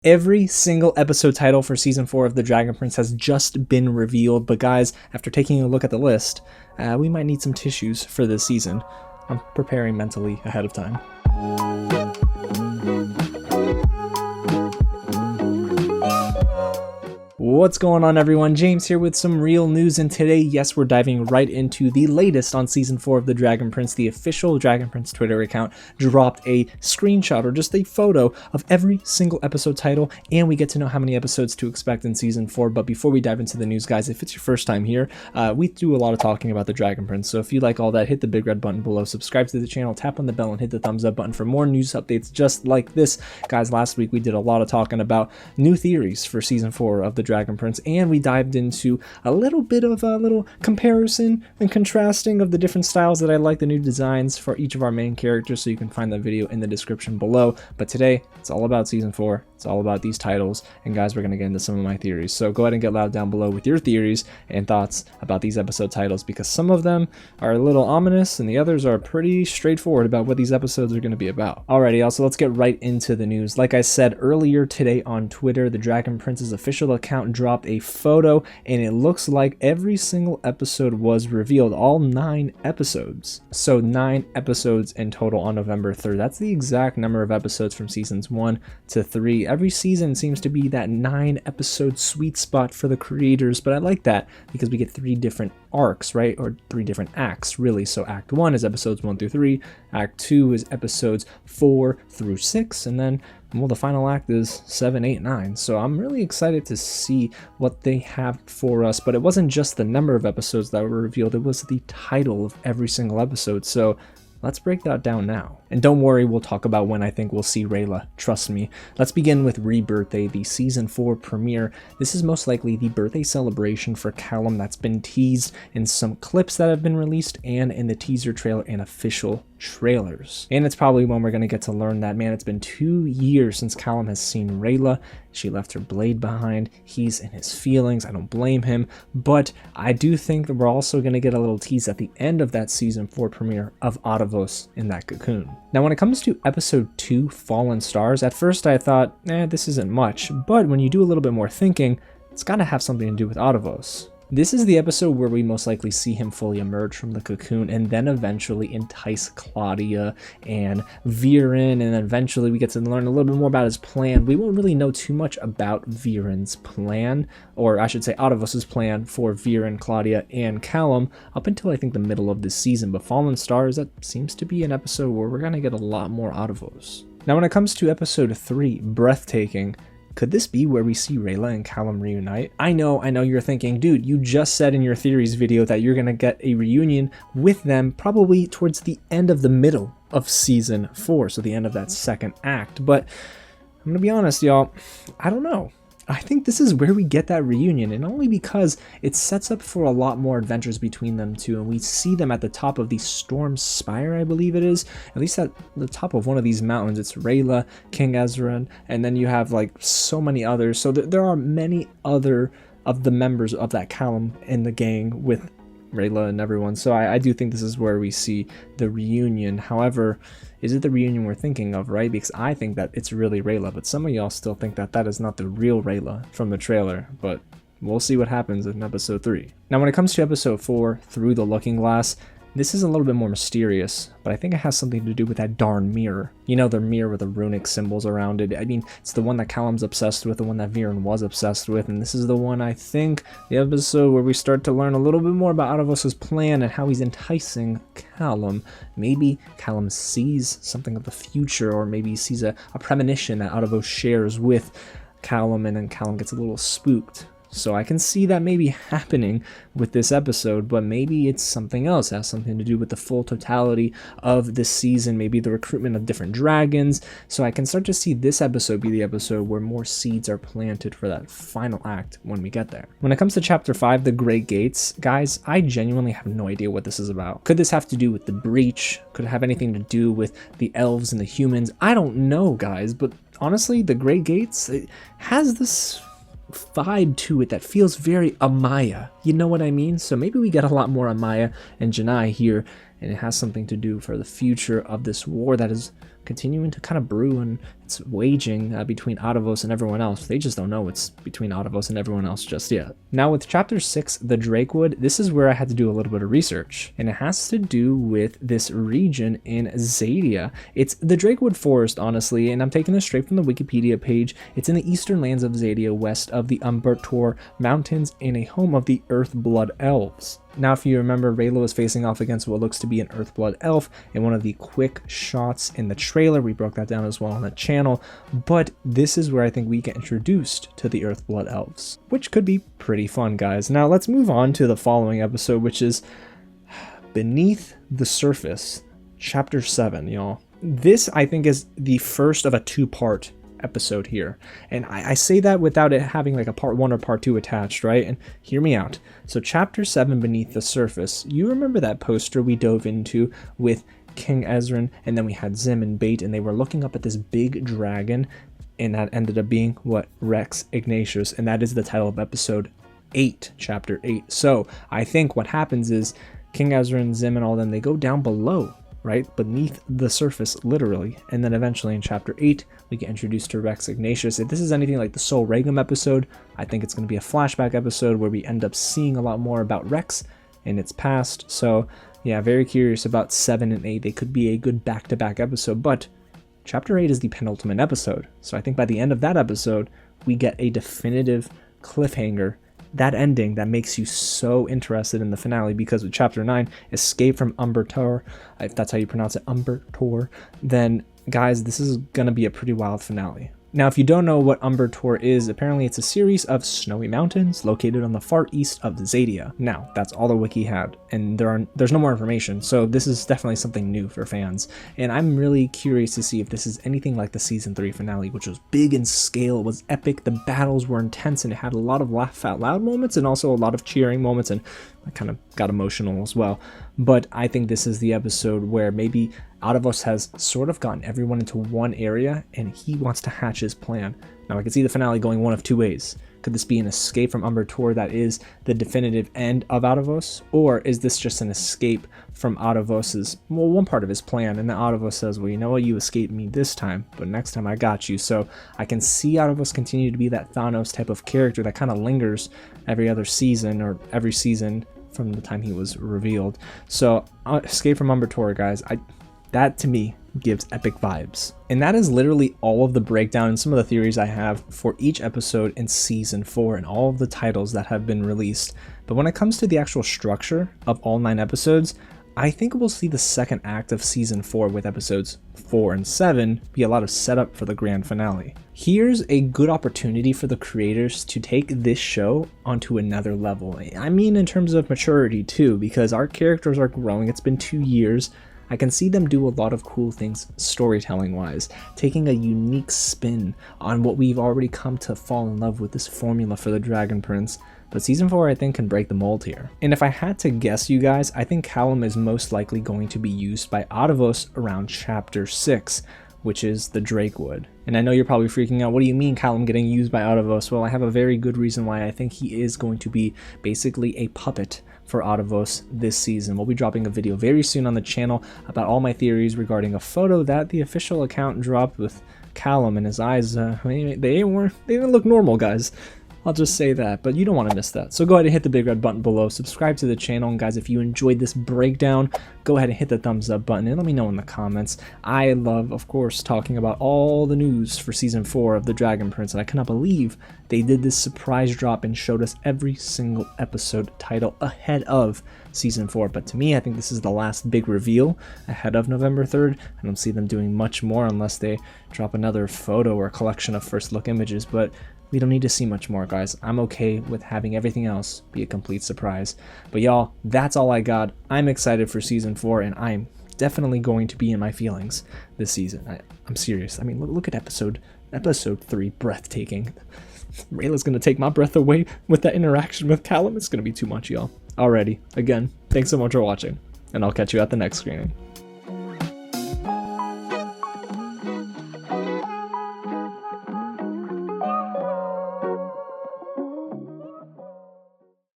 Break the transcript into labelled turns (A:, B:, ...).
A: Every single episode title for Season 4 of The Dragon Prince has just been revealed, but guys, after taking a look at the list, we might need some tissues for this season. I'm preparing mentally ahead of time. What's going on, everyone? James here with some real news, and today, yes, we're diving right into the latest on Season 4 of The Dragon Prince. The official Dragon Prince Twitter account dropped a screenshot, or just a photo, of every single episode title, and we get to know how many episodes to expect in Season 4. But before we dive into the news, guys, if it's your first time here, we do a lot of talking about The Dragon Prince, so if you like all that, hit the big red button below, subscribe to the channel, tap on the bell, and hit the thumbs up button for more news updates just like this. Guys, last week we did a lot of talking about new theories for Season 4 of The Dragon Prince, and we dived into a little bit of a little comparison and contrasting of the different styles that I like, the new designs for each of our main characters, so you can find that video in the description below. But today, it's all about Season 4, it's all about these titles, and guys, we're going to get into some of my theories. So go ahead and get loud down below with your theories and thoughts about these episode titles, because some of them are a little ominous, and the others are pretty straightforward about what these episodes are going to be about. Alrighty, also, let's get right into the news. Like I said earlier today on Twitter, the Dragon Prince's official account dropped a photo, and it looks like every single episode was revealed, all 9 episodes. So 9 episodes in total on November 3rd. That's the exact number of episodes from seasons 1 to 3. Every season seems to be that 9 episode sweet spot for the creators, but I like that because we get 3 different arcs, right? Or 3 different acts, really. So Act 1 is episodes 1 through 3, Act 2 is episodes 4 through 6, and then, well, the final act is 7, 8, 9. So I'm really excited to see what they have for us. But it wasn't just the number of episodes that were revealed, it was the title of every single episode. So let's break that down now. And don't worry, we'll talk about when I think we'll see Rayla, trust me. Let's begin with Rebirthday, the Season 4 premiere. This is most likely the birthday celebration for Callum that's been teased in some clips that have been released and in the teaser trailer and official trailers. And it's probably when we're going to get to learn that, man, it's been 2 years since Callum has seen Rayla. She left her blade behind. He's in his feelings. I don't blame him. But I do think that we're also going to get a little tease at the end of that Season 4 premiere of Ehasz in that cocoon. Now, when it comes to Episode 2, Fallen Stars, at first I thought, this isn't much. But when you do a little bit more thinking, it's got to have something to do with Ehasz. This is the episode where we most likely see him fully emerge from the cocoon and then eventually entice Claudia and Viren, and then eventually we get to learn a little bit more about his plan. We won't really know too much about Viren's plan, or I should say Ehasz' plan for Viren, Claudia, and Callum up until I think the middle of this season. But Fallen Stars, that seems to be an episode where we're going to get a lot more Ehasz. Now when it comes to Episode 3, Breathtaking, could this be where we see Rayla and Callum reunite? I know you're thinking, dude, you just said in your theories video that you're gonna get a reunion with them probably towards the end of the middle of Season 4, so the end of that second act. But I'm gonna be honest, y'all, I don't know. I think this is where we get that reunion, and only because it sets up for a lot more adventures between them two, and we see them at the top of the Storm Spire, I believe it is, at least at the top of one of these mountains. It's Rayla, King Ezra, and then you have like so many others. So there are many other of the members of that Callum in the gang with Rayla and everyone. So I do think this is where we see the reunion. However, is it the reunion we're thinking of, right? Because I think that it's really Rayla, but some of y'all still think that that is not the real Rayla from the trailer. But we'll see what happens in Episode 3. Now when it comes to Episode 4, Through the Looking Glass, this is a little bit more mysterious, but I think it has something to do with that darn mirror. You know, the mirror with the runic symbols around it. I mean, it's the one that Callum's obsessed with, the one that Viren was obsessed with, and this is the one, I think, the episode where we start to learn a little bit more about Ehasz' plan and how he's enticing Callum. Maybe Callum sees something of the future, or maybe he sees a premonition that Ehasz shares with Callum, and then Callum gets a little spooked. So I can see that maybe happening with this episode, but maybe it's something else. It has something to do with the full totality of this season, maybe the recruitment of different dragons. So I can start to see this episode be the episode where more seeds are planted for that final act when we get there. When it comes to Chapter 5, The Great Gates, guys, I genuinely have no idea what this is about. Could this have to do with the breach? Could it have anything to do with the elves and the humans? I don't know, guys, but honestly, The Great Gates, it has this vibe to it that feels very Amaya, you know what I mean? So maybe we get a lot more Amaya and Janai here, and it has something to do for the future of this war that is continuing to kind of brew, and it's waging between Atavos and everyone else. They just don't know it's between Atavos and everyone else just yet. Now with chapter 6, the Drakewood, this is where I had to do a little bit of research, and it has to do with this region in Zadia. It's the Drakewood Forest, honestly, and I'm taking this straight from the Wikipedia page. It's in the eastern lands of Zadia, west of the Umbertor Mountains, in a home of the Earthblood Elves. Now, if you remember, Rayla was facing off against what looks to be an Earthblood elf in one of the quick shots in the trailer. We broke that down as well on the channel, but this is where I think we get introduced to the Earthblood elves, which could be pretty fun, guys. Now, let's move on to the following episode, which is Beneath the Surface, chapter 7, y'all. This, I think, is the first of a two-part episode here, and I say that without it having like a part 1 or part 2 attached, right? And hear me out. So chapter 7, Beneath the Surface, you remember that poster we dove into with King Ezran, and then we had Zim and Bait, and they were looking up at this big dragon, and that ended up being what? Rex Ignatius, and that is the title of episode 8, chapter 8. So I think what happens is King Ezran, Zim, and all them, they go down below, right, beneath the surface, literally, and then eventually in chapter 8 we get introduced to Rex Ignatius. If this is anything like the Sol Regum episode, I think it's going to be a flashback episode where we end up seeing a lot more about Rex and its past. So yeah, very curious about 7 and 8. They could be a good back-to-back episode, but chapter 8 is the penultimate episode, so I think by the end of that episode we get a definitive cliffhanger, that ending that makes you so interested in the finale, because with chapter 9, Escape from Umbertor, if that's how you pronounce it, Umbertor, then guys, this is gonna be a pretty wild finale. Now, if you don't know what Umbertor is, apparently it's a series of snowy mountains located on the far east of Zadia. Now, that's all the wiki had, and there's no more information, so this is definitely something new for fans. And I'm really curious to see if this is anything like the season 3 finale, which was big in scale, it was epic, the battles were intense, and it had a lot of laugh out loud moments and also a lot of cheering moments, and I kind of got emotional as well. But I think this is the episode where maybe Atavos has sort of gotten everyone into one area and he wants to hatch his plan. Now, I can see the finale going one of two ways. Could this be an escape from Umbertor that is the definitive end of Atavos? Or is this just an escape from Atavos's, well, one part of his plan, and then Atavos says, well, you know what, you escaped me this time, but next time I got you. So I can see Atavos continue to be that Thanos type of character that kind of lingers every other season, or every season from the time he was revealed. So Escape from Umbertor, guys, that to me gives epic vibes. And that is literally all of the breakdown and some of the theories I have for each episode in season 4 and all of the titles that have been released. But when it comes to the actual structure of all 9 episodes, I think we'll see the second act of season 4 with episodes 4 and 7 be a lot of setup for the grand finale. Here's a good opportunity for the creators to take this show onto another level. I mean, in terms of maturity too, because our characters are growing. It's been 2 years. I can see them do a lot of cool things storytelling wise, taking a unique spin on what we've already come to fall in love with, this formula for the Dragon Prince. But season 4, I think, can break the mold here. And if I had to guess, you guys, I think Callum is most likely going to be used by Atavos around chapter 6, which is the Drakewood. And I know you're probably freaking out, what do you mean Callum getting used by Atavos? Well, I have a very good reason why I think he is going to be basically a puppet for Atavos this season. We'll be dropping a video very soon on the channel about all my theories regarding a photo that the official account dropped with Callum, and his eyes, they didn't look normal, guys. I'll just say that, but you don't want to miss that. So go ahead and hit the big red button below, subscribe to the channel, and guys, if you enjoyed this breakdown, go ahead and hit the thumbs up button and let me know in the comments. I love, of course, talking about all the news for season 4 of The Dragon Prince, and I cannot believe they did this surprise drop and showed us every single episode title ahead of season 4. But to me, I think this is the last big reveal ahead of November 3rd. I don't see them doing much more unless they drop another photo or a collection of first look images, but we don't need to see much more, guys. I'm okay with having everything else be a complete surprise. But y'all, that's all I got. I'm excited for season 4, and I'm definitely going to be in my feelings this season. I'm serious. I mean, look at episode 3, breathtaking. Rayla's gonna take my breath away with that interaction with Callum. It's gonna be too much, y'all. Alrighty, again, thanks so much for watching, and I'll catch you at the next screening.